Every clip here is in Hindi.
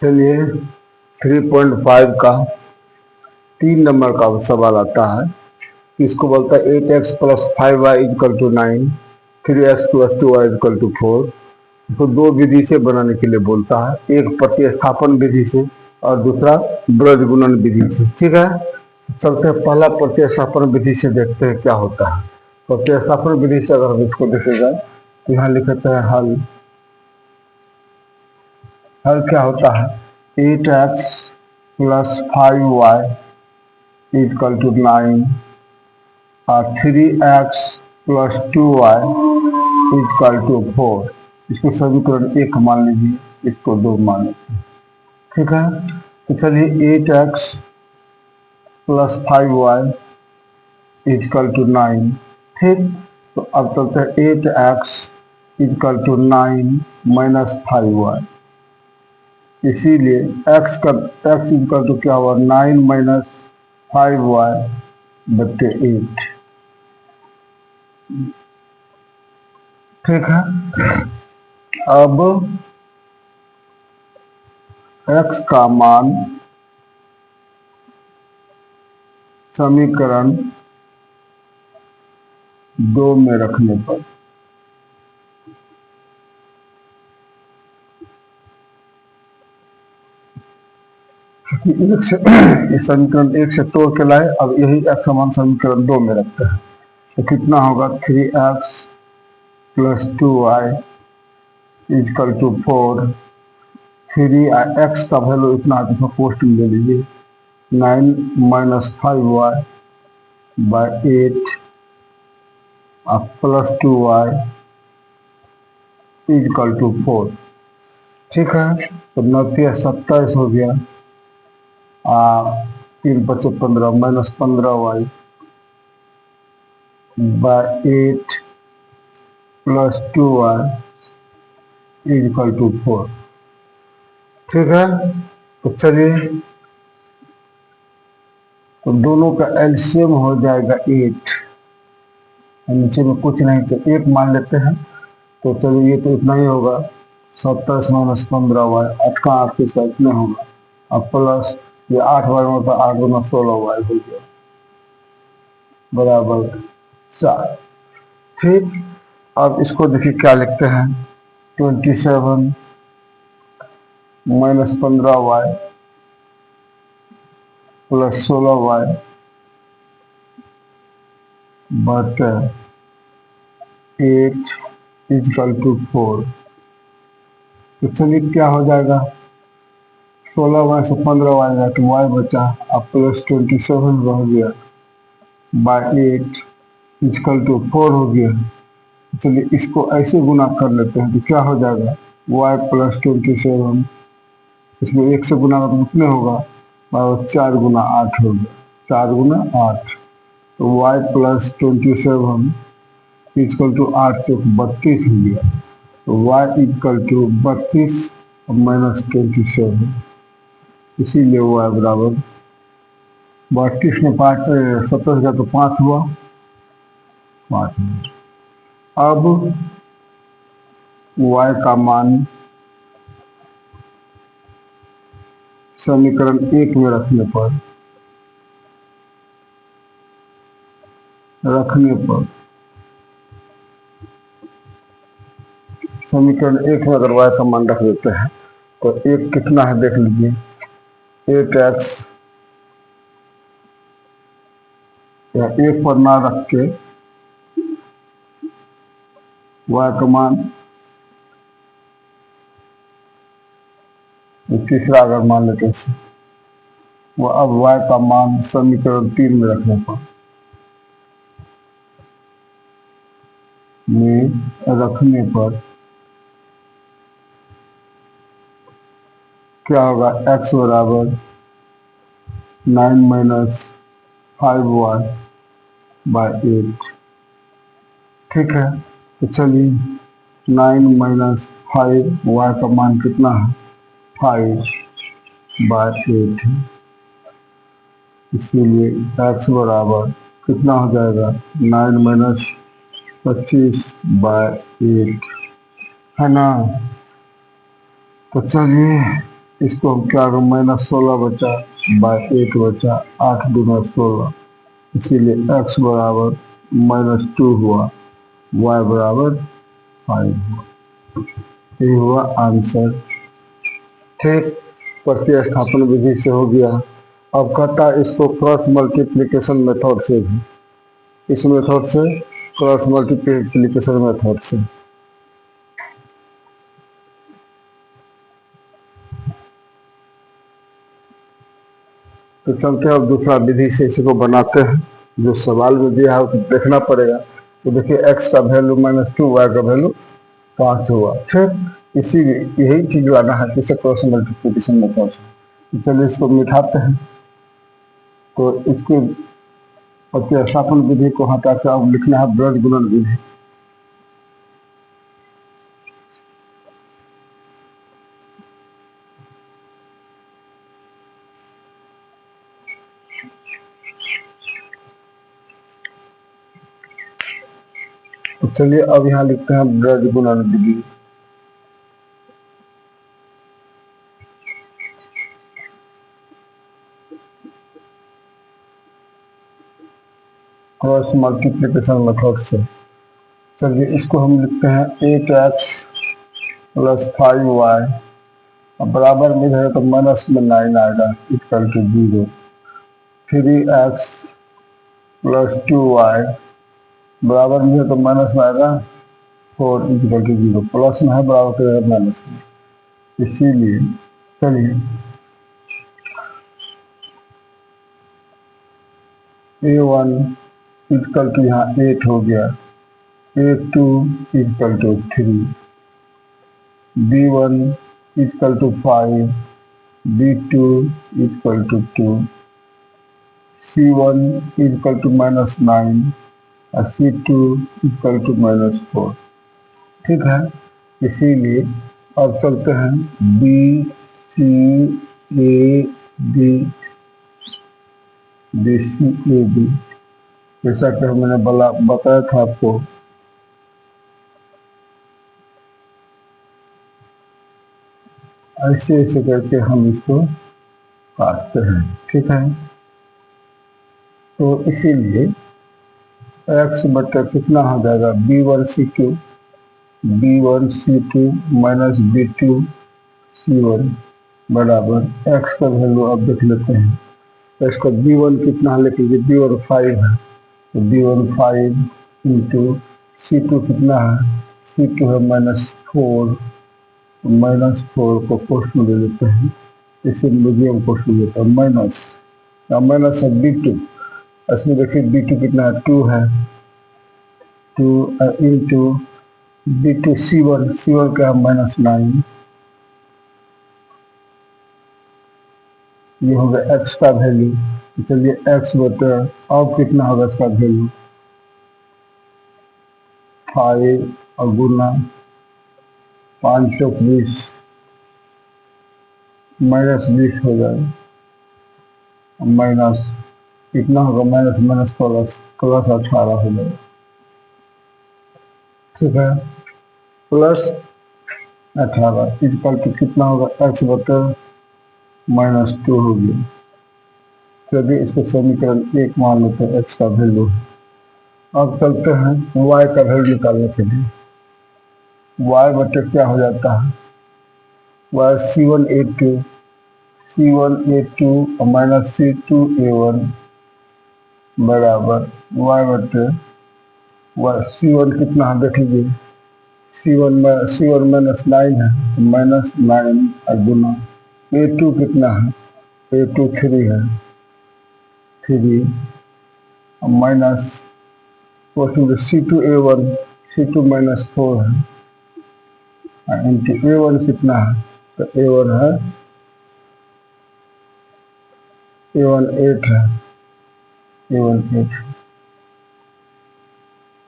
चलिए 3.5 का 3 नंबर का सवाल आता है। इसको बोलता है 8x plus 5y equal to 9, 3x plus 2y equal to 4। इसको दो विधि से बनाने के लिए बोलता है, एक प्रतिस्थापन विधि से और दूसरा ब्रज गुणन विधि से। ठीक है, चलते पहला प्रतिस्थापन विधि से देखते हैं क्या होता है। प्रतिस्थापन विधि से अगर हम इसको देखेगा तो यहाँ लिखते हैं हल। हल क्या होता है, 8x plus 5y equal to 9 और 3x plus 2y equal to 4। इसको समीकरण 1 मान लीजिए, इसको 2 मान लीजिए। ठीक है, तो चलिए 8x plus 5y equal to 9। ठीक, तो अब चलते हैं 8x equal to 9 minus 5y। इसीलिए x इक्वल टू क्या हुआ, 9 माइनस 5y बट्टे 8। ठीक है, अब x का मान समीकरण 2 में रखने पर एक से इस समीकरण 1 से तोड़ के लाए, अब यही x का मान समीकरण 2 में रखते हैं तो कितना होगा, 3x plus 2y equal to 4। 3x का वैल्यू इतना है तो पोस्ट में ले लीजिए, 9 माइनस 5y बाई 8 और प्लस 2y इक्वल टू 4। ठीक है, तो 9 27 हो गया, 3 बचे 15 minus 15y by 8 plus 2y equal to 4। ठीक है, तो चलिए, तो दोनों का एलसीएम हो जाएगा 8। नीचे में कुछ नहीं तो 8 मान लेते हैं, तो चलिए ये तो इतना ही होगा, 27 माइनस 15y, 8 का 8 के साथ इतना होगा, अब प्लस ये 8 बार में तो 8 गुना 16y हो गया बराबर 4। ठीक, अब इसको देखिए क्या लिखते हैं, 27 minus 15y plus 16y but 8 equal to 4। तो चलिए क्या हो जाएगा, 16y से 15y आएगा तो y बचा, अब प्लस 27 रह गया बाई 8 इक्वल टू 4 हो गया। चलिए इसको ऐसे गुना कर लेते हैं तो क्या हो जाएगा, y प्लस 27, इसमें 1 से गुना तो कितने होगा, और 4 गुना 8 हो गया, 4 गुना 8, तो y प्लस 27 इक्वल टू 8 से 32 हो गया, तो y इक्वल टू 32 माइनस 27, इसीलिए y बराबर 32 में 5 27 का तो 5 हुआ, 5। अब y का मान समीकरण 1 में रखने पर समीकरण 1 में अगर y का मान रख देते हैं तो 1 कितना है देख लीजिए, 8x या 1 पर ना रख के y का मान, तीसरा अगर मान लेते हैं वो, अब y का मान समीकरण 3 में रखने पर क्या होगा, x बराबर 9 माइनस 5y बाई 8। ठीक है, तो चलिए 9 माइनस 5y का मान कितना है, 5 बाई 8 है, इसीलिए x बराबर कितना हो जाएगा, 9 माइनस 25 बाई 8 है ना। तो चलिए इसको हम क्या करें, -16 बचा बाय 8 बचा, 8 दूना 16, इसीलिए x बराबर -2 हुआ, y बराबर 5 हुआ। ये हुआ आंसर। ठीक, प्रतिस्थापन विधि से हो गया। अब कहता है इसको क्रॉस मल्टीप्लिकेशन मेथड से भी, इस मेथड से, क्रॉस मल्टीप्लिकेशन मेथड से। तो चलते हैं अब दूसरा विधि से इसी को बनाते हैं। जो सवाल में दिया है तो देखना पड़ेगा। तो देखिए x का वैल्यू -2, y का वैल्यू 5 हुआ। ठीक, इसीलिए यही चीज लाना है किसे, क्रॉस मल्टीप्लिकेशन मेथड से। तो चलिए इसको मिटाते हैं। तो इसके प्रतिस्थापन विधि को हटा के अब लिखना है ब्रज गुणन विधि। तो चलिए अब यहाँ लिखते हैं ब्रज गुणन विधि। क्रॉस मल्टीप्लिकेशन मेथड से। चलिए इसको हम लिखते हैं 8x प्लस 5y, बराबर में है तो माइनस में 9 आएगा, equal to 0। 3x plus 2y, बराबर में है तो माइनस में आएगा 4, इक्वल टू 0। प्लस में है बराबर करेगा माइनस में, इसीलिए चलिए a1 इक्वल टू यहाँ 8 हो गया, a2 equal to 3, b1 equal to 5, b2 equal to 2, c1 equal to -9 और c2 इक्वल टू -4। ठीक है, इसीलिए अब चलते हैं b c a d, b c a d, जैसा कि मैंने बताया था आपको। ऐसे ऐसे करके हम इसको काटते हैं। ठीक है, तो इसीलिए x बटा कितना हो जाएगा, b1 c2 minus b2 c1 बराबर x का वैल्यू अब देख लेते हैं। तो इसका b1 कितना लिख लीजिए, b1 5 है, तो b1 5 इंटू c2 कितना है, c2 है -4, -4 को कोष्ठ में ले लेते हैं, इसे मीडियम कोष्ठ में लेते हैं, माइनस है b2, इसमें देखिए b2 कितना है, 2 है, 2 इंटू b2 c1 का है -9, ये होगा x का वैल्यू। तो चलिए x बटे अब कितना होगा इसका वैल्यू, 5 और गुना 5 चौक 20, -20 हो जाएगा, माइनस कितना होगा, माइनस प्लस 18 हो जाएगा। ठीक है, प्लस 18 इक्वल टू कितना होगा, x बटे -2 हो गया। चलिए इसको समीकरण 1 मान लेते हैं, x का वैल्यू। अब चलते हैं y का वैल्यू निकालने के लिए। y बटे क्या हो जाता है, y C1A2 और माइनस C2A1 बराबर y बटे C1 कितना है देख लीजिए, C1 -9 है, -9 और गुना A2 कितना है, A2 3 है, 3 माइनस C2 -4 है, इंटू A1 कितना है, तो A1 है, A1 8 है, A1 8।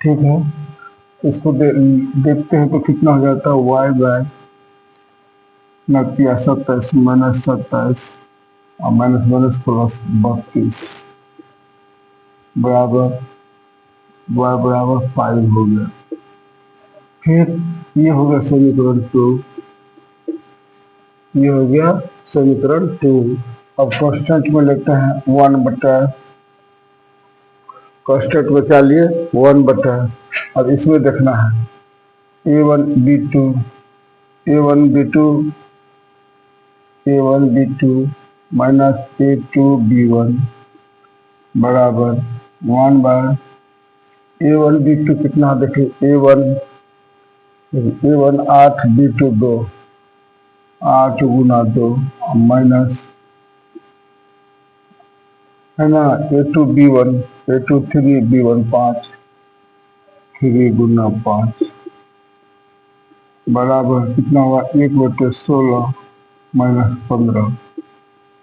ठीक है, इसको देखते हैं तो कितना हो जाता है, y बाय 27 -27 और माइनस प्लस 32 बराबर y बराबर 5 हो गया। फिर ये हो गया समीकरण 2, ये हो गया समीकरण 2। अब कांस्टेंट में लेते हैं 1/, कांस्टेंट में क्या लिए 1/। अब इसमें देखना है a1 b2 माइनस a2b1 बराबर 1/a1 b2 कितना देखिए a1 8 b2 2 8 गुना 2 माइनस है ना a2 3 b1 5 3 गुना 5 बराबर कितना हुआ 1/16 माइनस 15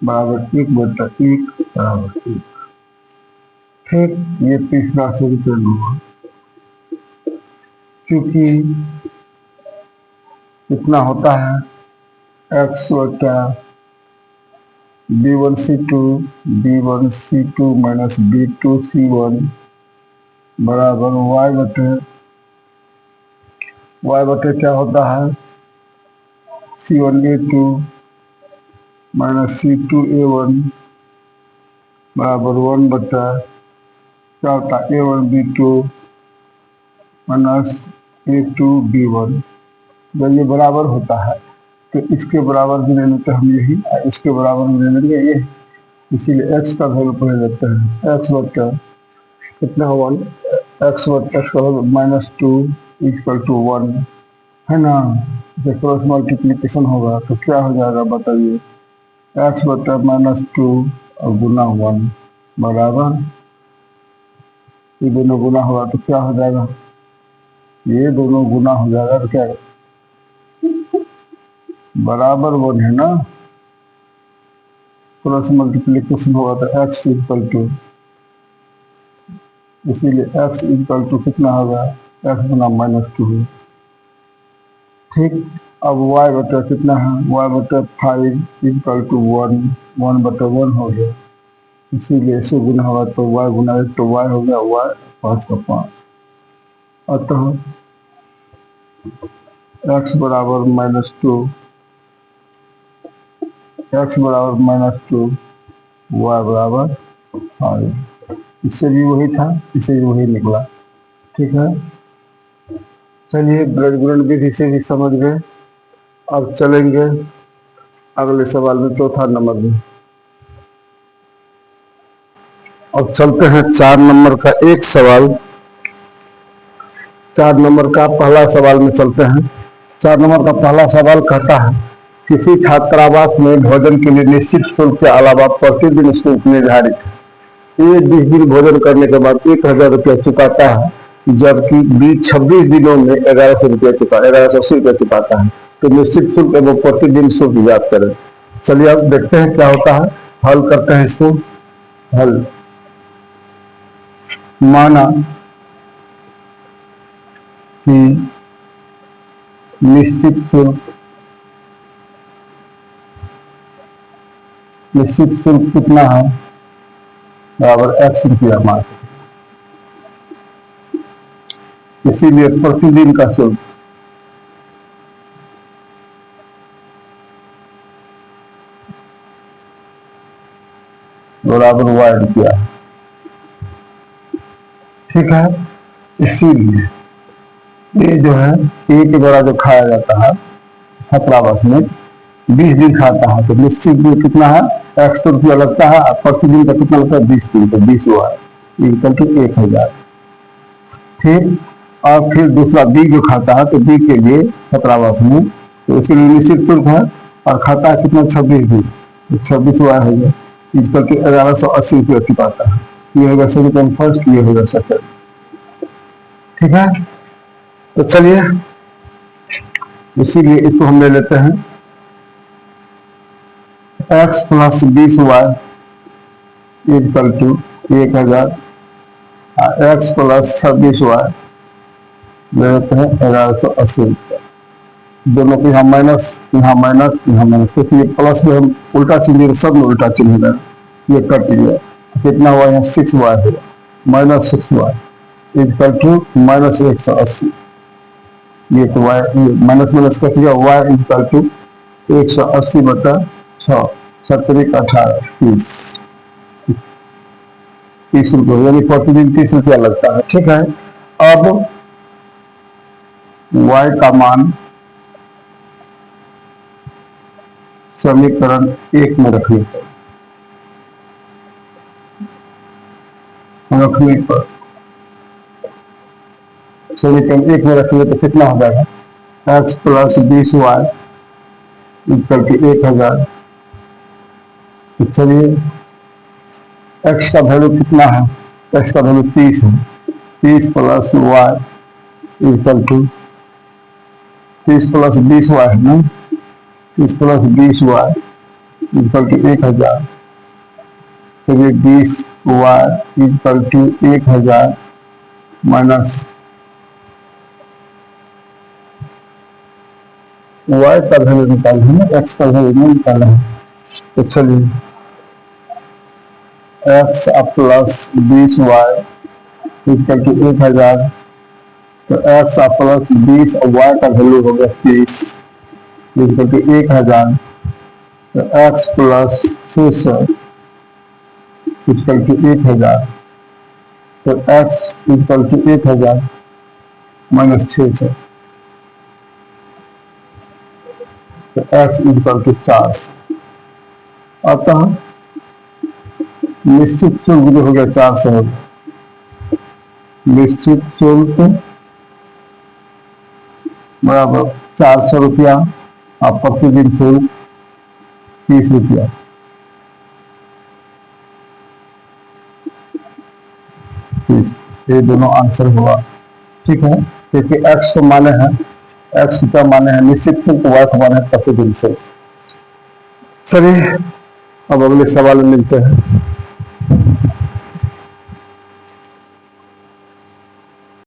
बराबर 1/1 बराबर 1। फिर ये तीसरा समीकरण हुआ, क्योंकि कितना होता है x बटा b1c2 माइनस b2c1 बराबर y बटे क्या होता है c1a2 माइनस c2a1 बराबर 1/क्या होता है a1b2 माइनस a2b1। जब ये बराबर होता है तो इसके बराबर भी ले लेते हैं हम यही, इसके बराबर भी ले लेंगे ये, इसीलिए x का वैल्यू पहले लेते हैं x बटा कितना हुआ x -2 इक्वल टू 1 है ना। जब क्रॉस मल्टीप्लीकेशन होगा तो क्या हो जाएगा बताइए x बटा -2 और गुना 1 बराबर ये दोनों गुना होगा तो क्या हो जाएगा ये दोनों गुना हो जाएगा तो क्या बराबर 1 है ना। क्रॉस मल्टीप्लीकेशन होगा तो x इक्वल टू, इसीलिए x इक्वल टू कितना होगा x गुना -2 ठीक। अब y बटा कितना है y बटा 5 इक्वल टू 1/1 हो गया, इसीलिए इसे गुना होगा तो y गुना 1 तो y हो गया y 5 का 5। अतः x बराबर -2 y बराबर 5। इससे भी वही था इससे भी वही निकला, ठीक है। चलिए ब्रजगुणन विधि से भी समझ गए। अब चलेंगे अगले सवाल में, चौथा नंबर में। अब चलते हैं 4 नंबर का एक सवाल, 4 नंबर का पहला सवाल में चलते हैं। 4 नंबर का पहला सवाल कहता है किसी छात्रावास में भोजन के लिए निश्चित शुल्क के अलावा प्रतिदिन शुल्क निर्धारित है। ये 20 दिन भोजन करने के बाद 1000 रुपया चुकाता है, जबकि 26 दिनों में 1180 रुपया चुकाता है। तो निश्चित शुल्क एवं प्रतिदिन शुल्क ज्ञात करें। चलिए अब देखते हैं क्या होता है, हल करते हैं इसको। हल माना कि निश्चित शुल्क कितना है बराबर x रुपया मात्र, इसीलिए प्रतिदिन का शुल्क बराबर y रुपया, ठीक है। इसीलिए ये जो है एक द्वारा जो खाया जाता है छात्रावास में 20 दिन खाता है तो निश्चित दिन कितना है 100 रुपया लगता है, प्रतिदिन का कितना लगता है 20 दिन, तो 20 हुआ इक्वल टू 1000, ठीक। और फिर दूसरा बी जो खाता है तो बी के लिए छात्रावास में तो इसके लिए निश्चित शुल्क है और खाता है कितना 26 दिन, 26 हुआ है इक्वल टू 1180 रुपया चुकाता है। ये होगा समीकरण फर्स्ट, ये होगा सेकंड, ठीक है। तो चलिए इसीलिए इसको हम ले लेते हैं x plus 20y equal to 1000, x plus 26y ले लेते हैं 1180 रुपया। दोनों को यहाँ माइनस यहाँ माइनस यहाँ माइनस, क्योंकि ये प्लस में हम उल्टा चिन्ह सब में उल्टा चिन्ह है, ये कट गया। कितना हुआ यहाँ 6y हुआ minus 6y equal to minus 180, ये तो y माइनस माइनस कट गया y इक्वल टू 180/6 6, 17 का 18, 30 रुपये, यानी प्रतिदिन 30 रुपया लगता है। ठीक है, अब y का मान समीकरण 1 में रखने पर समीकरण 1 में रखने पर कितना हो जाएगा? x plus 20y equal to 1000। तो चलिए x का वैल्यू कितना है? x का वैल्यू 30 है। 30 plus y equal to 30 plus 20y है ना, 30 प्लस 20y इक्वल टू 1000। चलिए 20y equal to 1000 minus y का वैल्यू निकालना है ना, x का वैल्यू नहीं निकालना है। तो चलिए x plus 20y equal to 1000, तो x प्लस 20 और y का वैल्यू हो गया 30 इक्वल टू 1000। तो x प्लस 600 इक्वल टू 1000। तो x इक्वल टू 1000 माइनस 600, तो x इक्वल टू 400। अतः निश्चित शुल्क जो हो गया 400 हो गया। निश्चित शुल्क बराबर 400 रुपया और प्रतिदिन शुल्क 30 रुपया। ये दोनों आंसर हुआ। ठीक है, क्योंकि x को माने हैं, x का माने है निश्चित शुल्क, y का माने है प्रतिदिन शुल्क। चलिए अब अगले सवाल में मिलते हैं।